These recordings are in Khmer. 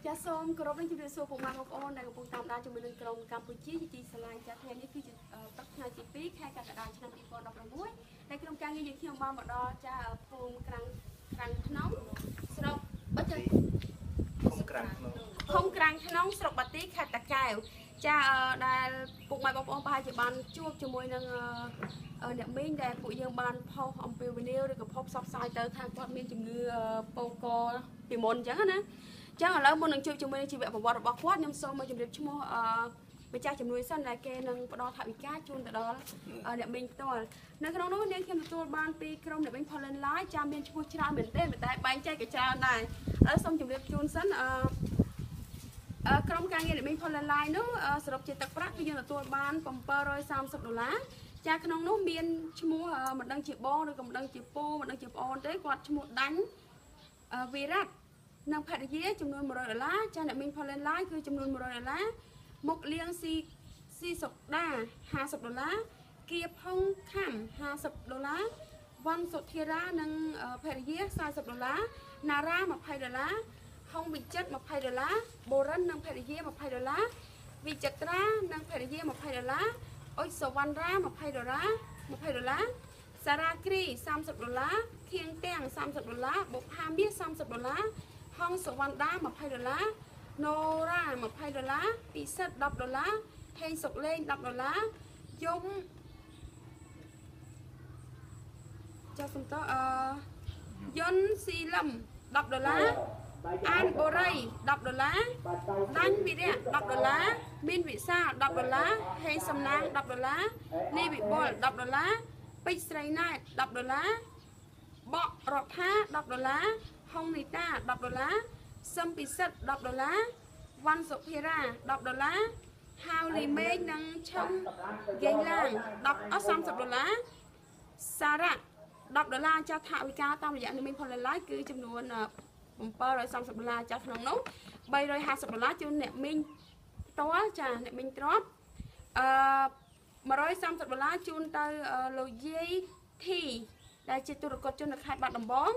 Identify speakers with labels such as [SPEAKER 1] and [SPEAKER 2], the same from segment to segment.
[SPEAKER 1] ចាសូមគោរពនឹងជំរាបសួរពុកម៉ែបងប្អូនដែលកំពុងតាមដានជាមួយនឹងក្រុមកម្ពុជាជាទីស្រឡាញ់ចាថ្ងៃនេះគឺជាទឹកថ្ងៃទី2ខែកក្កដាឆ្នាំ2016ហើយក្រុមការងារយើងខ្ញុំបានមកដល់ចាភូមិក្រាំងក្នុងស្រុកបាត់ចាភូមិក្រាំងក្នុងស្រុកបាទីខេត្តតាកែវចាដែលពុកម៉ែបងប្អូនប្រហែលជាបានជួបជាមួយនឹងអ្នកមីងដែលពួកយើងបានផុសអំពីវីដេអូឬក៏ផុសផ្សព្វផ្សាយទៅថាគាត់មានជំងឺបូកពីមុនអញ្ចឹងណាចឹងឥឡូវមុននឹងជួបជាមួយនឹងជីវប្រវត្តិរបស់គាត់ខ្ញុំសូមមកជម្រាបឈ្មោះម្ចាស់ជំនួយសិនដែលគេនឹងផ្ដល់ថវិកាជូនទៅដល់អ្នកមីងផ្ទាល់នៅក្នុងនោះនាងខ្ញុំទទួលបានពីក្រុមអ្នកមីង Poland Live ចាំមានឈ្មោះច្រើនមែនទេតែបែងចែកក៏ច្រើនដែរឥឡូវសូមជម្រាបជូនសិនក្រុមការងារអ្នកមីង Poland Live នោះសរុបជាទឹកប្រាក់គឺយើងទទួលបាន$730ចាក្នុងនោះមានឈ្មោះមិនដឹងជាបងឬក៏មិនដឹងជាពូមិនដឹងជាប្អូនទេគាត់ឈ្មោះដាញ់វីរ៉ាត់និងភរិយាចំនួន$100ចាអ្នកមីង Poland Live គឺចំនួន$100មុខលៀងស៊ីសុកដា$50គៀផុងខំ$50វ៉ាន់សុធារានិងភរិយា$40ណារ៉ា$20ហុងវិចិត្រ$20បូរិននិងភរិយា$20វិចិត្រានិងភរិយា$20អុចសវណ្ណរា$20សារ៉ាគ្រី$30ខៀងទាំង$30បុកហាមាស$30ហងសវណ្ណដា$20ណូរ៉ា$20ពិសិដ្ឋ$10ថេងសុកលេង$10យំចាសំតយុនស៊ីលឹម$10អានបូរី$10ដាញ់វិរៈ$10មានវិសា$10ហេសំណាង$10នីវិបុល$10ពេជ្រស្រីណែត$10បករដ្ឋា$10ហុងនីតា$10សឹមពិសិដ្ឋ$10វ៉ាន់សុភារា$10ហាវលីមេឃនិងឈឹមហ្គេងឡាង$30សារ៉ា$10ចាស់ថវិកាតាមរយៈអ្នកមីង Poland Live គឺចំនួន$730ចាស់ក្នុងនោះ$350ជូនអ្នកមីងផ្ទាល់ចាអ្នកមីងទ្រប$130ជូនទៅលោកយាយធីដែលជាទូរគតជននៅខេត្តបាត់ដំបង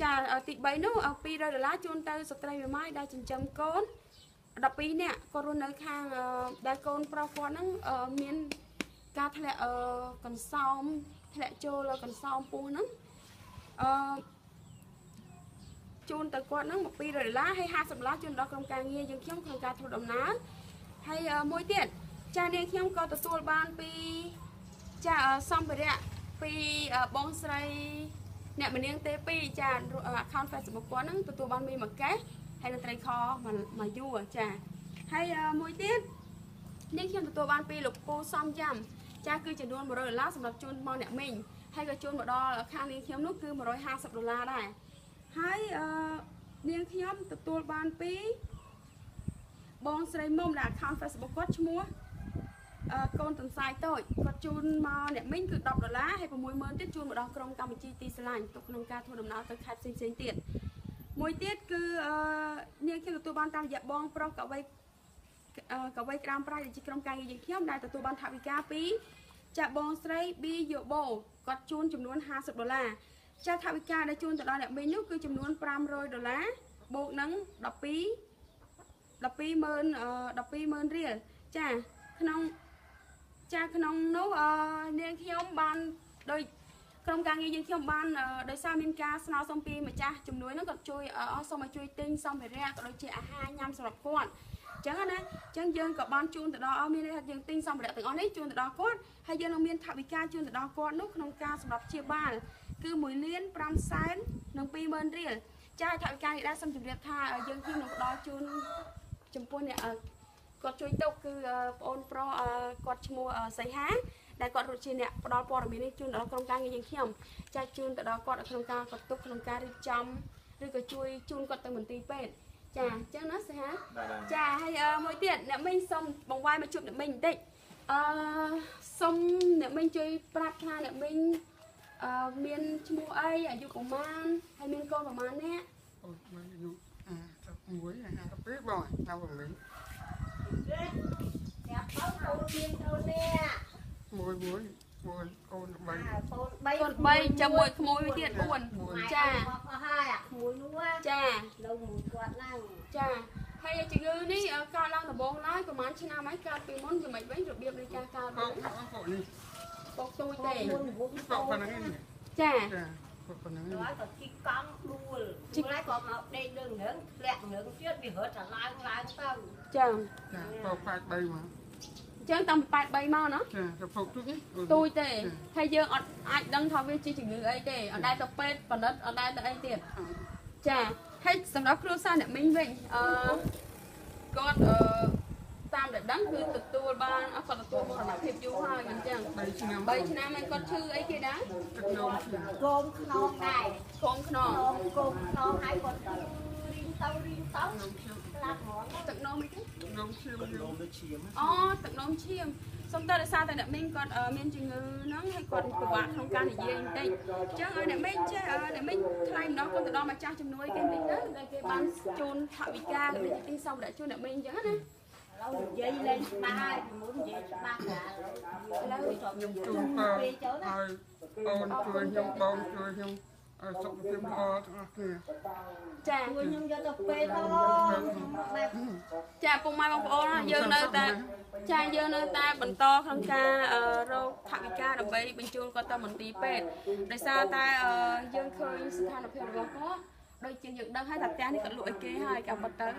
[SPEAKER 1] ចាទី3នោះ$200ជូនទៅស្ត្រីមេម៉ាយដែលចិញ្ចឹមកូន12នាក់គាត់រស់នៅខាងដែលកូនប្រុសគាត់ហ្នឹងមានការធ្លាក់កន្សោមធ្លាក់ចូលកន្សោមពោះហ្នឹងជូនទៅគាត់ហ្នឹង$200ហើយ$50ជូនដល់ក្រុមការងារយើងខ្ញុំក្នុងការធ្វើដំណើរហើយមួយទៀតចានាងខ្ញុំក៏ទទួលបានពីចាសម្ភារៈពីបងស្រីអ្នកមនាងទេ2ចា account Facebook គាត់ហ្នឹងទទួលបានមីមួយកេសហើយនឹងត្រីខមួយយួរចាហើយមួយទៀតនាងខ្ញុំទទួលបានពីលោកពូសំយ៉ាំចាគឺចំនួន$100សម្រាប់ជូនមកអ្នកមីងហើយក៏ជូនមកដល់ខាងនាងខ្ញុំនោះគឺ$150ដែរហើយនាងខ្ញុំទទួលបានពីបងស្រីមុំដែល account Facebook គាត់ឈ្មោះកូនតន្សាយតូចគាត់ជូនមកអ្នកមីងគឺ$10ហើយ$60000ទៀតជូនមកដល់ក្រុមកម្ពុជាទីស្រឡាញ់ទុកក្នុងការធ្វើដំណើរទៅខេត្តផ្សេងៗទៀតមួយទៀតគឺនាងខ្ញុំទទួលបានតាមរយៈបងប្រុសកវីក្រាមប្រៃដែលជាក្រុមការងារយើងខ្ញុំដែលទទួលបានថវិកាពីចាបងស្រីប៊ីយ៉ូបូគាត់ជូនចំនួន$50ចាថវិកាដែលជូនទៅដល់អ្នកមីងនោះគឺចំនួន$500បូកនឹង120000រៀលចាក្នុងនោះនាងខ្ញុំបានដោយក្រុមការងារយើងខ្ញុំបានដោយសារមានការស្នើសុំពីម្ចាស់ជំនួយហ្នឹងគាត់ជួយសូមឲ្យជួយទិញសម្ភារៈក៏ដូចជាអាហារញ៉ាំសម្រាប់គាត់អញ្ចឹងណាអញ្ចឹងយើងក៏បានជូនទៅដល់មានន័យថាយើងទិញសម្ភារៈទាំងអស់នេះជូនទៅដល់គាត់ហើយយើងនឹងមានថវិកាជូនទៅដល់គាត់នោះក្នុងការសម្រាប់ព្យាបាលគឺ$1,520,000រៀលចាថវិកានេះដែរសូមជម្រាបថាយើងខ្ញុំនឹងផ្ដល់ជូនចំពោះអ្នកគាត់ជួយទុកគឺប្អូនប្រុសគាត់ឈ្មោះសីហាដែលគាត់រត់ជាអ្នកផ្ដល់ព័ត៌មាននេះជូនដល់ក្រុមការងារយើងខ្ញុំចាជូនទៅដល់គាត់ក្នុងការគាត់ទុកក្នុងការរៀបចំឬក៏ជួយជូនគាត់ទៅមន្ទីរពេទ្យចាអញ្ចឹងណាសីហាចាហើយមួយទៀតអ្នកមីងសុំបង្វែរមកជួបអ្នកមីងបន្តិចសុំអ្នកមីងជួយប្រាប់ថាអ្នកមីងមានឈ្មោះអីអាយុប្រមាណហើយមានកូនប្រមាណអ្នក
[SPEAKER 2] អូមានអាយុ51 52បងតាមបងមីង
[SPEAKER 3] យ៉ាកូនមានកូននេះ
[SPEAKER 2] មួយកូន
[SPEAKER 1] 3ចាំមួយក្មួយទៀត4ចា
[SPEAKER 3] អស់ហើយអាក្មួយនោះ
[SPEAKER 1] ចា
[SPEAKER 3] នៅមួយគាត់ហ្នឹង
[SPEAKER 1] ចាហ ហើយជំងឺនេះកើតឡើងដំបូងឡើយប្រហែលឆ្នាំហើយកើតពីមុនយ៉ាងម៉េចវិញរបៀបនៃការកើត
[SPEAKER 2] Cô này.
[SPEAKER 1] ពុកទូចទេ
[SPEAKER 2] Cô phần này.
[SPEAKER 1] ចា
[SPEAKER 2] Dạ. Cô phần này.
[SPEAKER 3] nói còn chi con đuôi lại còn học đây đường nữa lẹt nữa trước bị hurt là lai tao
[SPEAKER 1] ចា
[SPEAKER 2] Dạ. Cô phải bay mà.
[SPEAKER 1] ចឹងតាម83មកណា
[SPEAKER 2] Dạ. Cô phục chút nhé.
[SPEAKER 1] ទូចទេហើយយើងអត់អាចដឹងថាវាជាជំងឺអីទេអត់ដែរទៅពេទ្យបណ្ឌិតអត់ដែរទៅអីទៀតចាហើយសម្រាប់គ្រួសារអ្នកមីងវិញគាត់តាមដែលដឹងគឺទទួលបានគាត់ទទួលមរណភាពយូរហើយអញ្ចឹង
[SPEAKER 2] 3 ឆ្នាំ
[SPEAKER 1] 3ឆ្នាំហើយគាត់ឈឺអីគេដែរ
[SPEAKER 2] ទឹកនោម
[SPEAKER 3] gồm non này
[SPEAKER 1] ខងខ្នង
[SPEAKER 3] gồm non hai con riêng tao làm món
[SPEAKER 1] ទឹកនោមអីគេ
[SPEAKER 2] ទឹកនោមឈាម
[SPEAKER 1] អូទឹកនោមឈាមសុំតើដោយសារតែអ្នកមីងគាត់មានជំងឺហ្នឹងហើយគាត់ពិបាកក្នុងការនិយាយបន្តិចអញ្ចឹងឲ្យអ្នកមីងចេះអ្នកមីងថ្លែងម្ដងគាត់ទៅដល់ម្ចាស់ជំនួយគេបន្តិចទៅដែលគេបានជូនថវិកាឬទីសម្រាប់ជូនអ្នកមីងអញ្ចឹងណា
[SPEAKER 3] lâu dây lên ba muốn về ba cả lâu cho
[SPEAKER 2] ខ្ញុំជូនបើហើយអូនជួយខ្ញុំបងជួយខ្ញុំឲ្យសុខភាពល្អទាំងអស់គ្នា
[SPEAKER 1] ចា
[SPEAKER 3] người nhưng cho tôi phê thôi
[SPEAKER 1] ចាពុកម៉ែបងប្អូនយើងនៅតែចាយើងនៅតែបន្តក្នុងការរកថវិកាដើម្បីបញ្ជូនគាត់ទៅមន្ទីរពេទ្យដោយសារតែយើងឃើញស្ថានភាពរបស់គាត់ដូចជាយើងដឹងហើយថាផ្ទះនេះគាត់លក់ឲ្យគេហើយក៏ប៉ុន្តែគា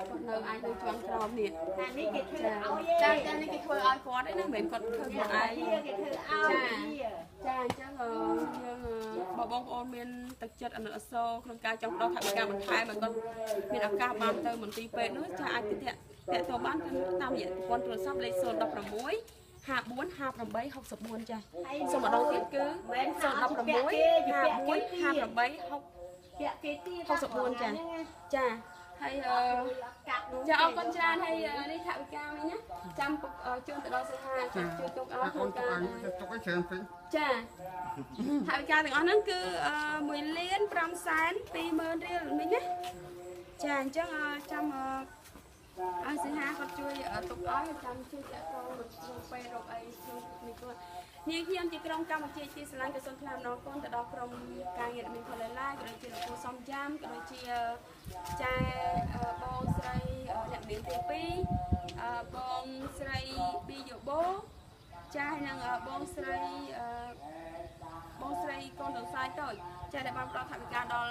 [SPEAKER 1] ត់នៅអាចនៅជាន់ក្រោមនេះ
[SPEAKER 3] là ní cái thư áo
[SPEAKER 1] ចាចានេះគេធ្វើឲ្យគាត់ឯណាមិនមែនគាត់ធ្វើខ្លួនឯង
[SPEAKER 3] kia cái thư áo kia
[SPEAKER 1] ចាអញ្ចឹងយើងបងប្អូនមានទឹកចិត្តអាណិតអាសូរក្នុងការចង់ផ្ដល់ថវិកាបន្ថែមឲ្យគាត់មានឱកាសបានទៅមន្ទីរពេទ្យនោះចាអាចទៅតាក់ទងបានតាមរយៈប្រព័ន្ធទូរស័ព្ទលេខ016 54 58 64ចាសូមម្ដងទៀតគឺ016 54 58 64ចាចាហើយចាអរគុណច្រើនហើយនេះថវិកាវិញណាចាំជូនទៅដល់សិហាចាំជួយទុកឲ្យក្នុងការ
[SPEAKER 2] ទុកឲ្យច្រើនពេក
[SPEAKER 1] ចាថវិកាទាំងអស់ហ្នឹងគឺ1លាន5សែន20,000រៀលមិញណាចាអញ្ចឹងចាំឲ្យសិហាគាត់ជួយទុកឲ្យចាំជួយចាក់ចូលរកពេលរកអីក្នុងនេះគាត់នាងខ្ញុំជាក្រុមកម្មវិធីជាស្រឡាញ់ក៏សូមថ្លែងអំណរគុណទៅដល់ក្រុមការងារមានផលឡាយក៏ដូចជាលោកគ្រូសំយ៉ាំក៏ដូចជាចែបងស្រីអ្នកមានទី2បងស្រីប៊ីយ៉ូបូចាហើយនឹងបងស្រីកូនដង្សាយតូចចាដែលបានផ្ដល់ថវិកាដល់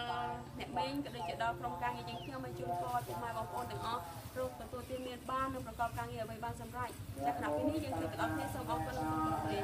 [SPEAKER 1] អ្នកមីងក៏ដូចជាដល់ក្រុមការងារយើងខ្ញុំឲ្យជូនពរពុកម៉ែបងប្អូនទាំងអស់រកទទួលទានមានបាននិងប្រកបការងារអ្វីបានសម្រេចតែក្នុងពេលនេះយើងគឺទាំងអស់គ្នាសូមអរគុណនិងសូមគោរពលាចា